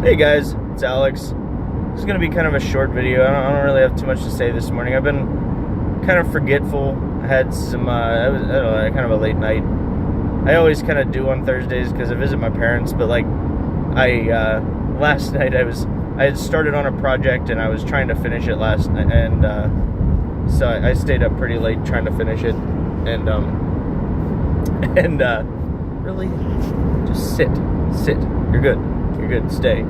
Hey guys, it's Alex. This is going to be kind of a short video. I don't really have too much to say this morning. I've been kind of forgetful. I had some, I don't know, kind of a late night. I always kind of do on Thursdays because I visit my parents, but last night I had started on a project and I was trying to finish it last night, and so I stayed up pretty late trying to finish it, and really, just sit. You're good. Stay.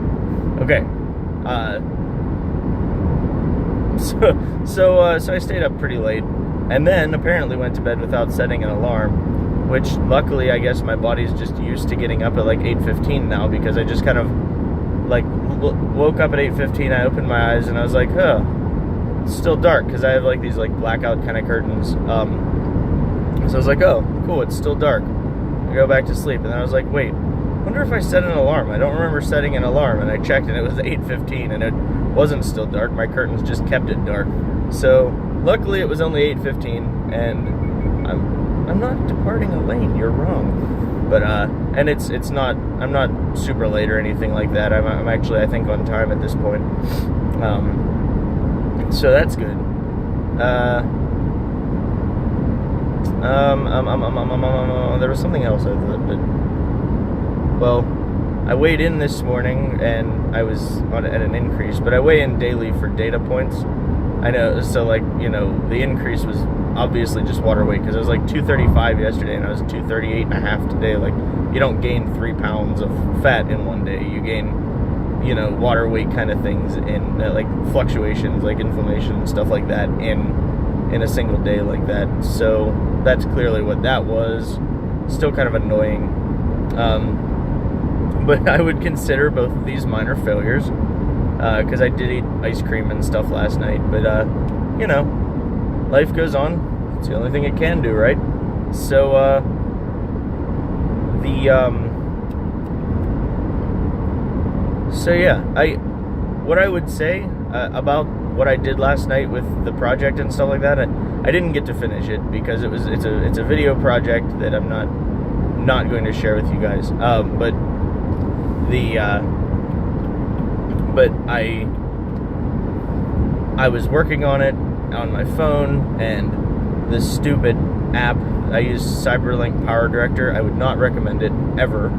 Okay. So I stayed up pretty late, and then apparently went to bed without setting an alarm, which luckily I guess my body's just used to getting up at like 8:15 now, because I just kind of like woke up at 8:15. I opened my eyes and I was like, huh, it's still dark, because I have like these like blackout kind of curtains. So I was like, oh, cool, it's still dark. I go back to sleep, and then I was like, wait, I wonder if I set an alarm. I don't remember setting an alarm, and I checked and it was 8:15 and it wasn't still dark. My curtains just kept it dark. So luckily it was only 8:15, and I'm not departing a lane. You're wrong. But and it's not, I'm not super late or anything like that. I'm actually, I think, on time at this point. So that's good. There was something else I thought, but well, I weighed in this morning and I was at an increase, but I weigh in daily for data points. I know, so like, you know, the increase was obviously just water weight, because I was like 235 yesterday and I was 238 and a half today. Like, you don't gain 3 pounds of fat in one day. You gain, you know, water weight kind of things in like fluctuations, like inflammation and stuff like that in a single day like that. So that's clearly what that was. Still kind of annoying. But I would consider both of these minor failures, because I did eat ice cream and stuff last night. But, you know, life goes on. It's the only thing it can do, right? So, what I would say about what I did last night with the project and stuff like that, I didn't get to finish it because it's a video project that I'm not going to share with you guys. But I was working on it on my phone, and this stupid app, I use Cyberlink Power Director. I would not recommend it ever.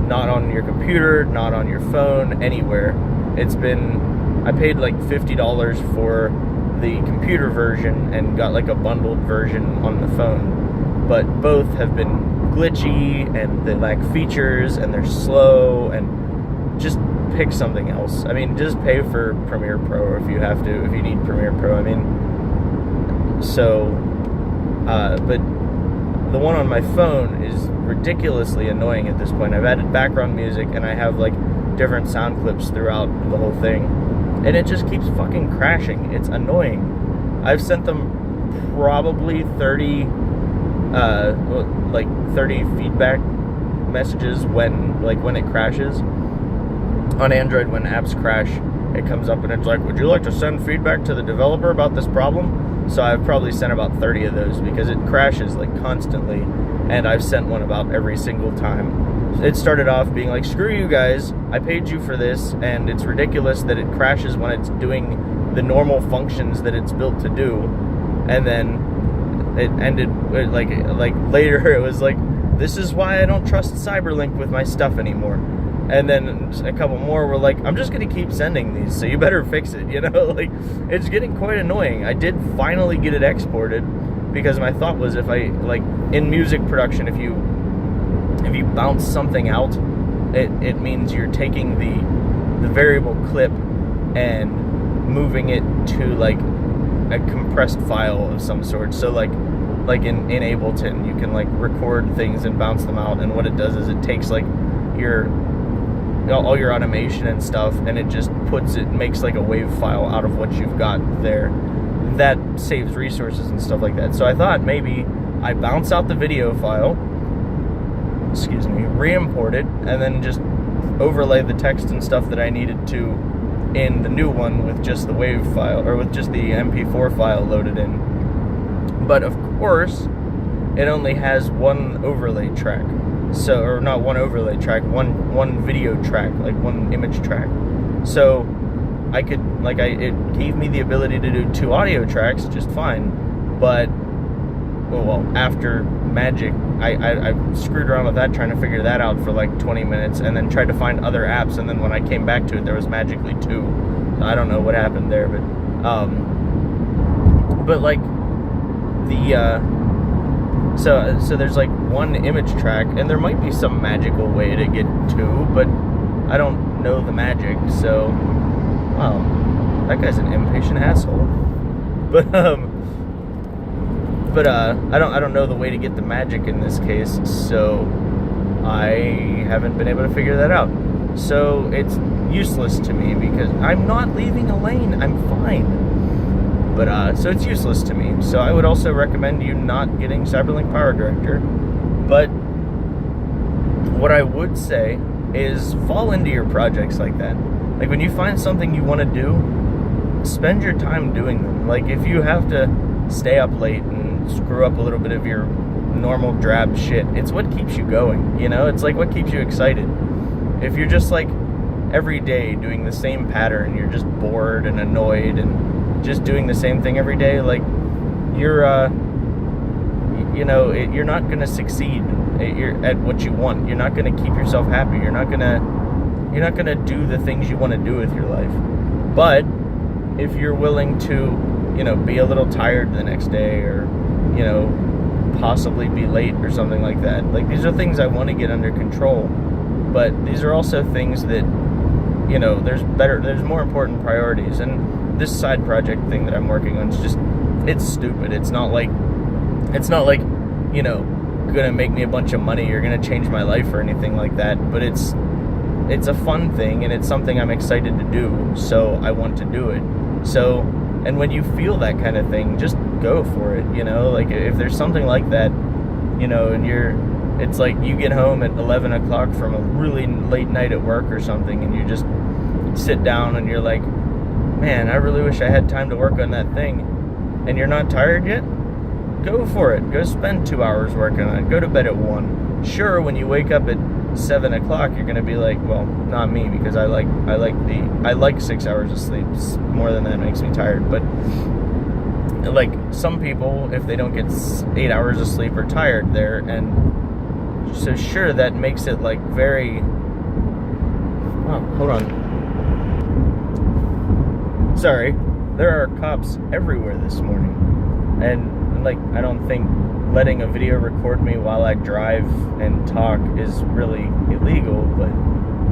Not on your computer, not on your phone, anywhere. I paid like $50 for the computer version and got like a bundled version on the phone, but both have been glitchy and they lack features and they're slow, and just pick something else. I mean, just pay for Premiere Pro if you have to, if you need Premiere Pro. I mean, so but the one on my phone is ridiculously annoying at this point. I've added background music and I have like different sound clips throughout the whole thing, and it just keeps fucking crashing. It's annoying. I've sent them probably 30 feedback messages when it crashes. On Android, when apps crash, it comes up and it's like, would you like to send feedback to the developer about this problem? So I've probably sent about 30 of those, because it crashes like constantly, and I've sent one about every single time. It started off being like, screw you guys, I paid you for this, and it's ridiculous that it crashes when it's doing the normal functions that it's built to do. And then it ended like later it was like, this is why I don't trust Cyberlink with my stuff anymore. And then a couple more were like, I'm just gonna keep sending these, so you better fix it, you know? Like, it's getting quite annoying. I did finally get it exported, because my thought was, if I, like, in music production, if you bounce something out, it means you're taking the variable clip and moving it to like a compressed file of some sort. So like in Ableton, you can like record things and bounce them out, and what it does is it takes like all your automation and stuff, and it just makes like a wave file out of what you've got there. That saves resources and stuff like that. So I thought maybe I bounce out the video file, re-import it, and then just overlay the text and stuff that I needed to in the new one with just the wave file, or with just the MP4 file loaded in. But of course, it only has one overlay track. So, or not one overlay track, one video track, like one image track. So I could, it gave me the ability to do 2 audio tracks just fine. But, well, after Magic, I screwed around with that, trying to figure that out for like 20 minutes, and then tried to find other apps, and then when I came back to it, there was magically 2. I don't know what happened there, but like so there's like 1 image track, and there might be some magical way to get 2, but I don't know the magic. So, wow, that guy's an impatient asshole. But I don't know the way to get the magic in this case, so I haven't been able to figure that out. So it's useless to me because I'm not leaving a lane. I'm fine. But so it's useless to me. So I would also recommend you not getting Cyberlink Power Director. But what I would say is fall into your projects like that. Like when you find something you want to do, spend your time doing them. Like if you have to stay up late and screw up a little bit of your normal drab shit, it's what keeps you going, you know? It's like what keeps you excited. If you're just like every day doing the same pattern, you're just bored and annoyed and just doing the same thing every day, like you're you're not going to succeed at what you want. You're not going to keep yourself happy. You're not going to do the things you want to do with your life. But if you're willing to, be a little tired the next day, or, possibly be late or something like that. Like, these are things I want to get under control. But these are also things that, there's more important priorities. And this side project thing that I'm working on is it's stupid. It's not like, gonna make me a bunch of money or gonna change my life or anything like that. But it's a fun thing, and it's something I'm excited to do, so I want to do it. So, and when you feel that kind of thing, just go for it, like if there's something like that, and it's like you get home at 11 o'clock from a really late night at work or something, and you just sit down and you're like, man, I really wish I had time to work on that thing, and you're not tired yet, go for it. Go spend 2 hours working on it. Go to bed at 1. Sure, when you wake up at 7 o'clock, you're gonna be like, well, not me, because I like 6 hours of sleep. More than that makes me tired. But like some people, if they don't get 8 hours of sleep, are tired there, and so sure, that makes it like very. Wow, hold on. Sorry, there are cops everywhere this morning, and like I don't think letting a video record me while I drive and talk is really illegal, but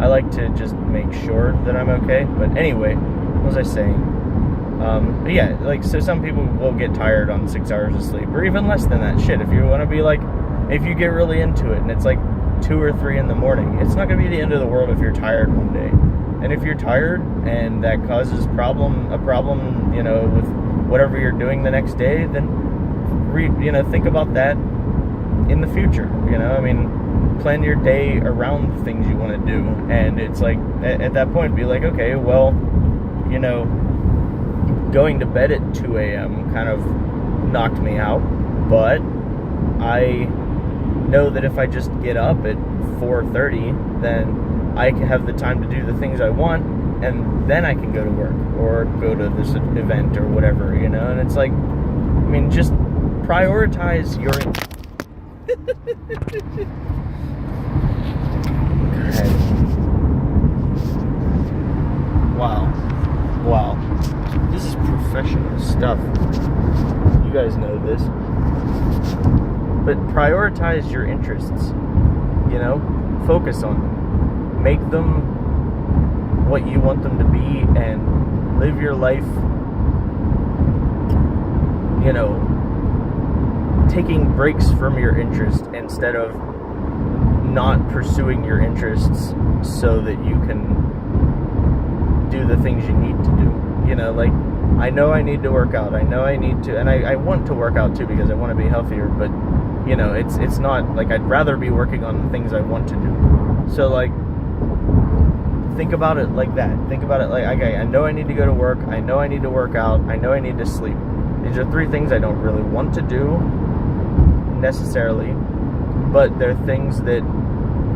I like to just make sure that I'm okay. But anyway, what was I saying? But yeah, like, so some people will get tired on 6 hours of sleep, or even less than that. Shit, if you want to be like, if you get really into it and it's like 2 or 3 in the morning, it's not going to be the end of the world if you're tired one day. And if you're tired and that causes a problem, with whatever you're doing the next day, then think about that in the future. Plan your day around the things you want to do. And it's like, at that point, be like, okay, well, going to bed at 2 a.m. kind of knocked me out, but I know that if I just get up at 4:30, then I can have the time to do the things I want, and then I can go to work or go to this event or whatever, and it's like, just prioritize your Wow. This is professional stuff. You guys know this. But prioritize your interests. Focus on them. Make them what you want them to be, and live your life, taking breaks from your interest instead of not pursuing your interests so that you can do the things you need to do. Like, I know I need to work out. I know I need to, and I want to work out too because I want to be healthier, but it's not like I'd rather be working on the things I want to do. So like, think about it like that. Think about it like, okay, I know I need to go to work. I know I need to work out. I know I need to sleep. These are 3 things I don't really want to do necessarily, but they're things that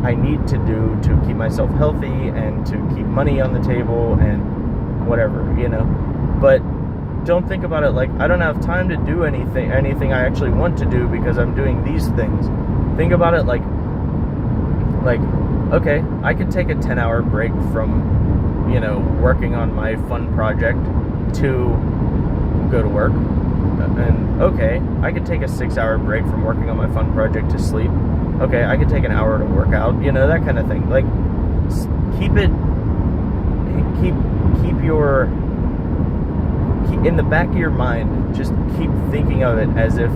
I need to do to keep myself healthy and to keep money on the table and whatever, But don't think about it like I don't have time to do anything I actually want to do because I'm doing these things. Think about it like okay, I could take a 10-hour break from working on my fun project to go to work. And okay, I could take a 6-hour break from working on my fun project to sleep. Okay, I could take an hour to work out, that kind of thing. Like, keep in the back of your mind, just keep thinking of it as if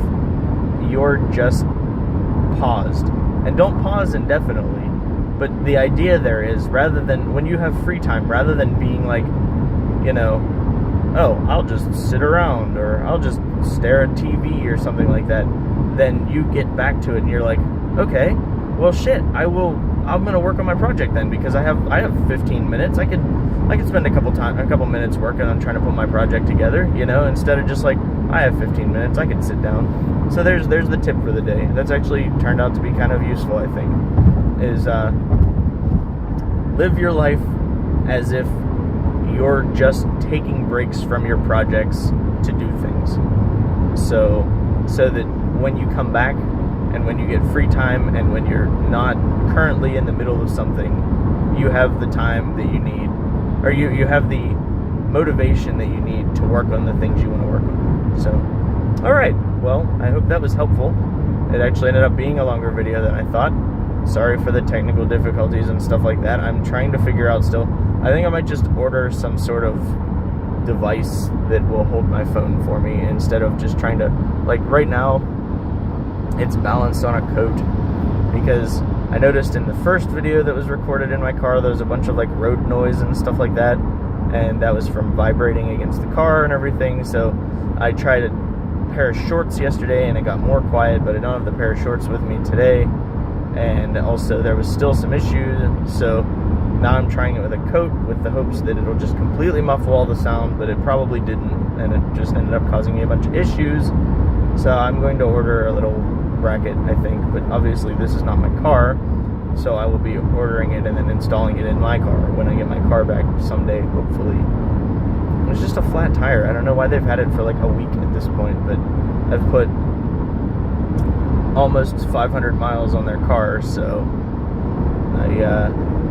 you're just paused. And don't pause indefinitely. But the idea there is, rather than, when you have free time, rather than being like, oh, I'll just sit around, or I'll just stare at TV or something like that, then you get back to it and you're like, okay, well shit, I'm gonna work on my project then, because I have 15 minutes. I could spend a couple minutes working on trying to put my project together, instead of just like, I have 15 minutes, I can sit down. So there's the tip for the day. That's actually turned out to be kind of useful, I think, is live your life as if you're just taking breaks from your projects to do things. So that when you come back and when you get free time and when you're not currently in the middle of something, you have the time that you need, or you have the motivation that you need to work on the things you want to work on. So, alright, well, I hope that was helpful. It actually ended up being a longer video than I thought. Sorry for the technical difficulties and stuff like that. I'm trying to figure out still. I think I might just order some sort of device that will hold my phone for me instead of just trying to, like right now, it's balanced on a coat, because I noticed in the first video that was recorded in my car, there was a bunch of like road noise and stuff like that, and that was from vibrating against the car and everything. So I tried a pair of shorts yesterday and it got more quiet, but I don't have the pair of shorts with me today. And also there was still some issues, so now I'm trying it with a coat with the hopes that it'll just completely muffle all the sound, but it probably didn't, and it just ended up causing me a bunch of issues. So I'm going to order a little bracket, I think, but obviously this is not my car, so I will be ordering it and then installing it in my car when I get my car back someday, hopefully. It's just a flat tire. I don't know why they've had it for like a week at this point, but I've put almost 500 miles on their car, so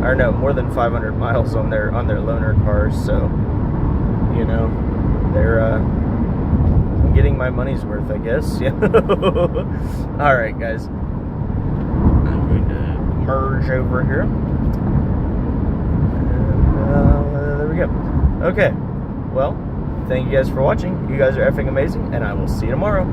or no, more than 500 miles on their loaner cars, so they're getting my money's worth, I guess. All right, guys, I'm going to merge over here, and there we go. Okay, well, thank you guys for watching. You guys are effing amazing, and I will see you tomorrow.